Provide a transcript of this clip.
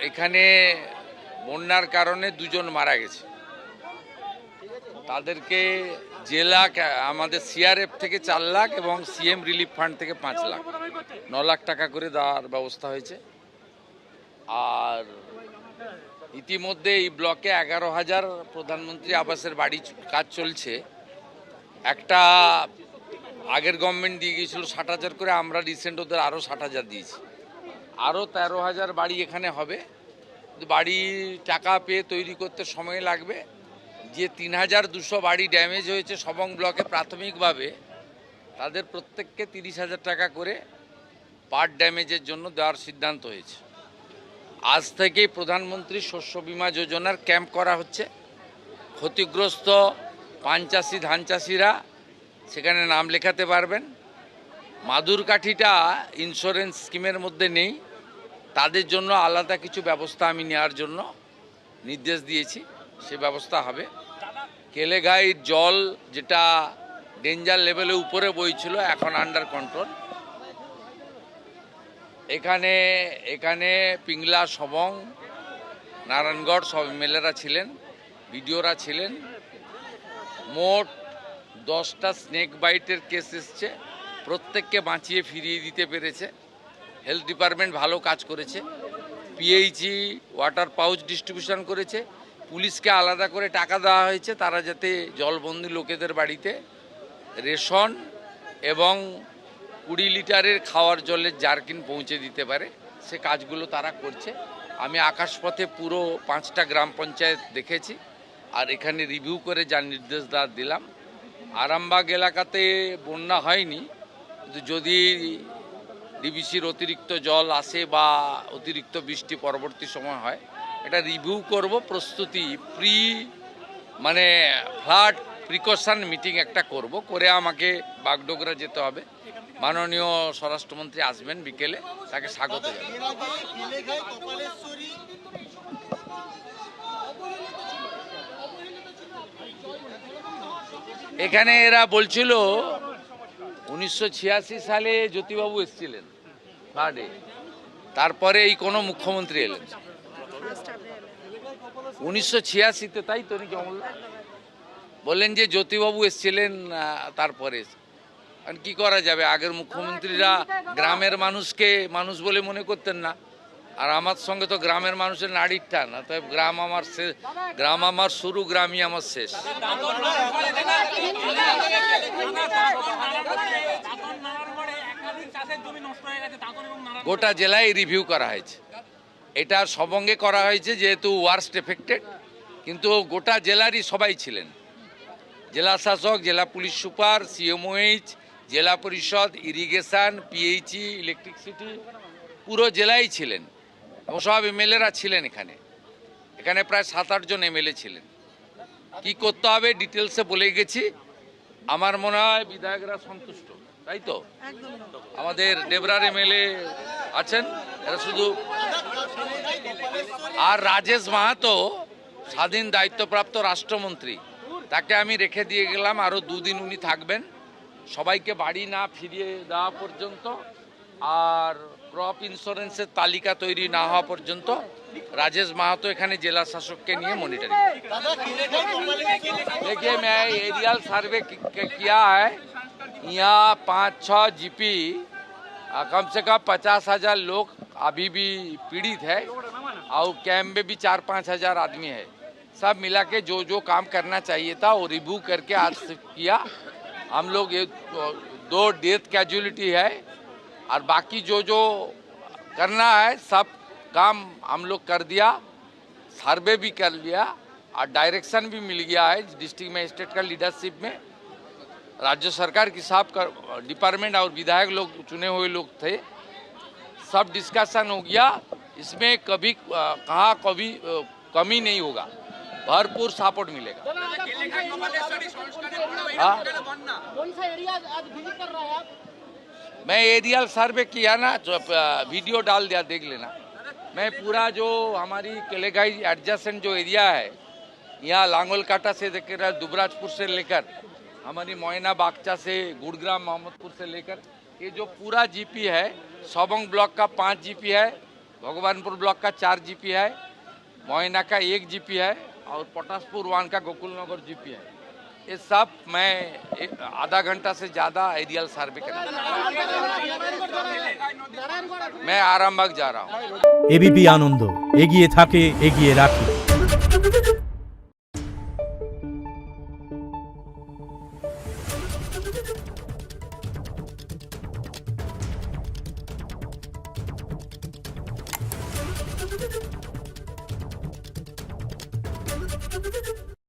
এখানে বন্যার কারণে দুজন মারা গেছে, তাদেরকে জেলা আমাদের সিআরএফ থেকে 4 লাখ এবং সিএম রিলিফ ফান্ড থেকে 5 লাখ 9 লাখ টাকা করে দেওয়ার ব্যবস্থা হয়েছে। আর ইতিমধ্যে এই ব্লকে 11,000 প্রধানমন্ত্রী আবাসের বাড়ি কাজ চলছে। একটা আগের গভর্নমেন্ট দিয়ে গিয়েছিল 60,000 করে, আমরা রিসেন্ট ওদের আরও 60,000 দিয়েছি। আরও 13,000 বাড়ি এখানে হবে। বাড়ি টাকা পেয়ে তৈরি করতে সময় লাগবে। যে 3,200 বাড়ি ড্যামেজ হয়েছে সবং ব্লকে প্রাথমিকভাবে, তাদের প্রত্যেককে 30,000 টাকা করে পার ড্যামেজের জন্য দেওয়ার সিদ্ধান্ত হয়েছে। আজ থেকেই প্রধানমন্ত্রী শস্য বিমা যোজনার ক্যাম্প করা হচ্ছে। ক্ষতিগ্রস্ত পান চাষি ধান চাষিরা সেখানে নাম লেখাতে পারবেন। মাদুর কাঠিটা ইন্স্যুরেন্স স্কিমের মধ্যে নেই, তাদের জন্য আলাদা কিছু ব্যবস্থা আমি নেওয়ার জন্য নির্দেশ দিয়েছি, সে ব্যবস্থা হবে। কেলেঘাইয়ের জল যেটা ডেঞ্জার লেভেলে উপরে বইছিল এখন আন্ডার কন্ট্রোল। এখানে পিংলা, সবং, নারায়ণগড় সব এমএলএরা ছিলেন, বিডিওরা ছিলেন। মোট 10টা স্নেক বাইটের কেস এসছে, প্রত্যেককে বাঁচিয়ে ফিরিয়ে দিতে পেরেছে। হেলথ ডিপার্টমেন্ট ভালো কাজ করেছে। পিএইচই ওয়াটার পাউচ ডিস্ট্রিবিউশন করেছে। পুলিশকে আলাদা করে টাকা দেওয়া হয়েছে, তারা যাতে জলবন্দি লোকেদের বাড়িতে রেশন এবং 20 লিটারের খাওয়ার জলের জারকিন পৌঁছে দিতে পারে, সে কাজগুলো তারা করছে। আমি আকাশপথে পুরো 5টা গ্রাম পঞ্চায়েত দেখেছি, আর এখানে রিভিউ করে যা নির্দেশ দিলাম। আরামবাগ এলাকাতে বন্যা হয়নি, যদি ডিবিসির অতিরিক্ত জল আসে বা অতিরিক্ত বৃষ্টি পরবর্তী সময় হয়, এটা রিভিউ করব। প্রস্তুতি ফ্লাড প্রিকশন মিটিং একটা করব, করে আমাকে বাগডোগরা যেতে হবে। মাননীয় স্বরাষ্ট্রমন্ত্রী আসবেন বিকেলে, তাকে স্বাগত জানাই। এখানে এরা বলছিল 1986 সালে জ্যোতিবাবু এসেছিলেন ফ্লাডে, তারপরে এই কোনো মুখ্যমন্ত্রী এলেন 1986-তে, তাই তো নাকি অমল? বললেন যে জ্যোতিবাবু এসেছিলেন তারপরে। আর কি করা যাবে, আগের মুখ্যমন্ত্রীরা গ্রামের মানুষকে মানুষ বলে মনে করতেন না। আর আমার সঙ্গে তো গ্রামের মানুষের নাড়ির টান, তাই গ্রাম আমার শেষ, গ্রাম আমার শুরু, গ্রামই আমার শেষ। গোটা জেলায় রিভিউ করা হয়েছে। এটা সবঙ্গে করা হয়েছে যেহেতু ওয়ার্স্ট এফেক্টেড, কিন্তু গোটা জেলারই সবাই ছিলেন। জেলা শাসক, জেলা পুলিশ সুপার, সিএমওএইচ, জেলা পরিষদ, ইরিগেশন, পিএইচই, ইলেকট্রিসিটি, পুরো জেলাই ছিলেন এবং সব এমএলএরা ছিলেন। এখানে প্রায় 7-8 জন এমএলএ ছিলেন। কি করতে হবে ডিটেলসে বলে গেছি। আমার মনে হয় বিধায়করা সন্তুষ্ট, তাই তো? আমাদের ডেবরার এমএলএ আছেন, এরা শুধু। আর রাজেশ মাহাতো স্বাধীন দায়িত্বপ্রাপ্ত রাষ্ট্রমন্ত্রী, তাকে আমি রেখে দিয়ে গেলাম, আরও 2 দিন উনি থাকবেন সবাইকে বাড়ি না ফিরিয়ে দেওয়া পর্যন্ত, আর ক্রপ ইন্স্যুরেন্সের তালিকা তৈরি না হওয়া পর্যন্ত राजेश महतो एखाने जिला शासक के लिए मॉनिटरिंग। देखिए मैं एरियल सर्वे किया है, यहाँ 5-6 जीपी, कम से कम 50,000 लोग अभी भी पीड़ित है और कैंप में भी 4-5 हज़ार आदमी है। सब मिला के जो जो काम करना चाहिए था वो रिव्यू करके आज किया। हम लोग ये 2 डेथ कैजुअलिटी है और बाकी जो जो करना है सब काम हम लोग कर दिया, सर्वे भी कर लिया और डायरेक्शन भी मिल गया है डिस्ट्रिक्ट मैजिस्ट्रेट का लीडरशिप में। राज्य सरकार की साहब डिपार्टमेंट और विधायक लोग चुने हुए लोग थे, सब डिस्कशन हो गया। इसमें कभी कहाँ कभी कमी नहीं होगा, भरपूर सपोर्ट मिलेगा। मैं एरियल सर्वे किया ना, वीडियो डाल दिया, देख लेना। मैं पूरा जो हमारी केलेघाई एडजेसेंट जो एरिया है, यहाँ लांगोल काटा से लेकर दुबराजपुर से लेकर हमारी मोयना बागचा से गुड़ग्राम मोहम्मदपुर से लेकर ये जो पूरा जीपी है, सबंग ब्लॉक का 5 जीपी है, भगवानपुर ब्लॉक का 4 जीपी है, मोइना का 1 जीपी है और पटासपुर 1 का गोकुल नगर जीपी है। ये सब मैं आधा घंटा से ज़्यादा एरियल सर्वे करूँगा। मैं आरामबाग जा रहा हूँ। এবিপি আনন্দ, এগিয়ে থাকে, এগিয়ে রাখে। Thank you.